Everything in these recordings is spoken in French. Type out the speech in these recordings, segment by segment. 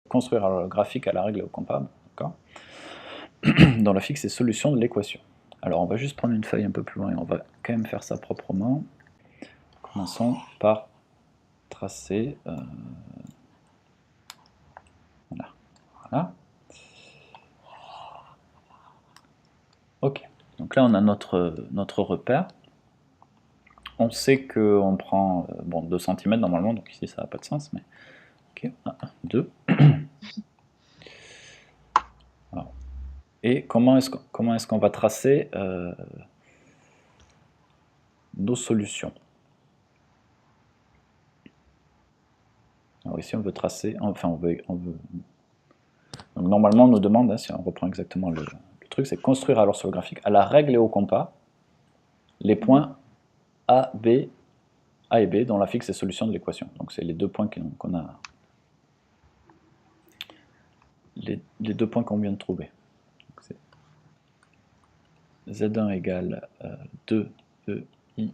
construire alors le graphique à la règle et au compas, d'accord, dont la fixe est solution de l'équation. Alors on va juste prendre une feuille un peu plus loin et on va quand même faire ça proprement. Commençons par tracer... voilà. Voilà. Ok, donc là on a notre repère. On sait qu'on prend bon, 2 cm normalement, donc ici ça n'a pas de sens, mais ok, 1, 2. Alors. Et comment est-ce qu'on va tracer nos solutions? Alors ici on veut tracer, enfin on veut donc normalement on nous demande, hein, si on reprend exactement le truc, c'est construire alors sur le graphique à la règle et au compas les points A et B dont la fixe est solution de l'équation. Donc c'est les deux points qu'on a, les deux points qu'on vient de trouver. Z1 égale 2EI,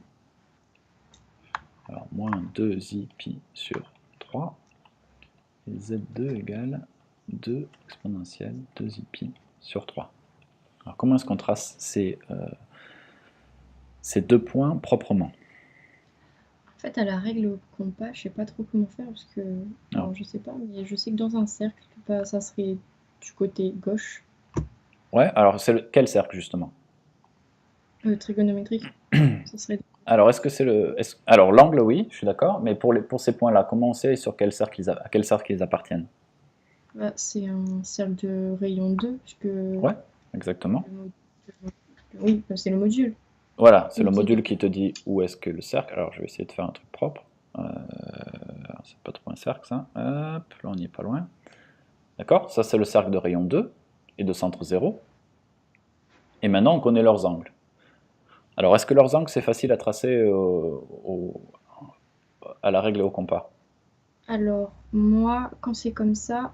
alors moins 2I pi sur 3, et Z2 égale 2 exponentielle 2I pi sur 3. Alors comment est-ce qu'on trace ces deux points proprement? En fait, à la règle au compas, je sais pas trop comment faire parce que. Alors, je sais pas, mais je sais que dans un cercle, ça serait du côté gauche. Ouais, alors c'est quel cercle justement? Trigonométrique. Ça serait... Alors est-ce que c'est le... Alors l'angle, oui, je suis d'accord, mais pour ces points-là, comment on sait sur quel cercle à quel cercle ils appartiennent? Bah, c'est un cercle de rayon 2, puisque... Ouais, exactement. Oui, c'est le module. Voilà, c'est le module qui te dit où est-ce que le cercle... Alors je vais essayer de faire un truc propre. C'est pas trop un cercle ça. Hop, là on n'y est pas loin. D'accord, ça c'est le cercle de rayon 2 et de centre 0. Et maintenant on connaît leurs angles. Alors est-ce que leurs angles c'est facile à tracer à la règle et au compas? Alors, moi, quand c'est comme ça,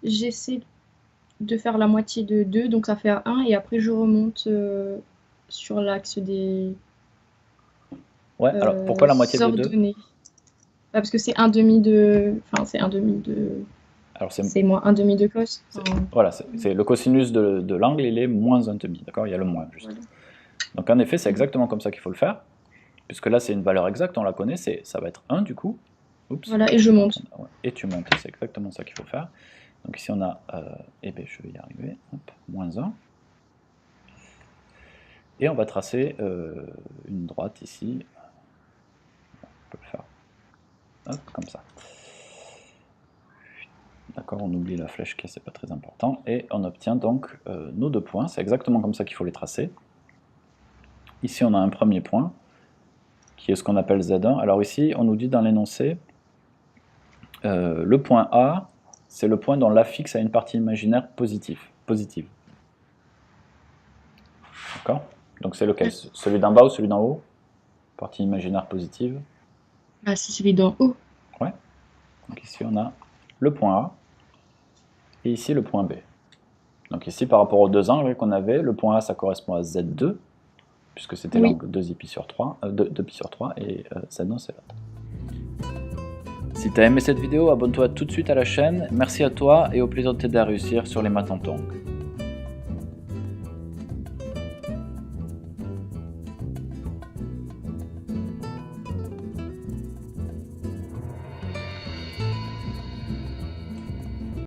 j'essaie de faire la moitié de 2, donc ça fait 1, et après je remonte sur l'axe des Ouais, alors pourquoi la moitié de 2? ordonnées. Bah, parce que c'est un demi de... Enfin, c'est un demi de... Alors c'est moins un demi de cos. Voilà, c'est le cosinus de l'angle, il est moins un demi, d'accord? Il y a le moins, juste. Voilà. Donc en effet, c'est exactement comme ça qu'il faut le faire, puisque là c'est une valeur exacte, on la connaît, ça va être 1 du coup. Oups. Voilà, et je monte. Et tu montes, c'est exactement ça qu'il faut faire. Donc ici on a, eh bien je vais y arriver, hop, moins 1. Et on va tracer une droite ici, on peut le faire, hop, comme ça. D'accord, on oublie la flèche qui c'est pas très important, et on obtient donc nos deux points, c'est exactement comme ça qu'il faut les tracer. Ici on a un premier point, qui est ce qu'on appelle Z1. Alors ici on nous dit dans l'énoncé, le point A, c'est le point dont l'affixe a une partie imaginaire positive. D'accord? Donc c'est lequel? Celui d'en bas ou celui d'en haut? Partie imaginaire positive. Ah, c'est celui d'en haut. Ouais. Donc ici on a le point A, et ici le point B. Donc ici par rapport aux deux angles qu'on avait, le point A ça correspond à Z2, puisque c'était l'angle 2pi sur 3, 2pi sur 3, et Z1 c'est l'autre. Si tu as aimé cette vidéo, abonne-toi tout de suite à la chaîne. Merci à toi et au plaisir de t'aider à réussir sur les maths en tongs.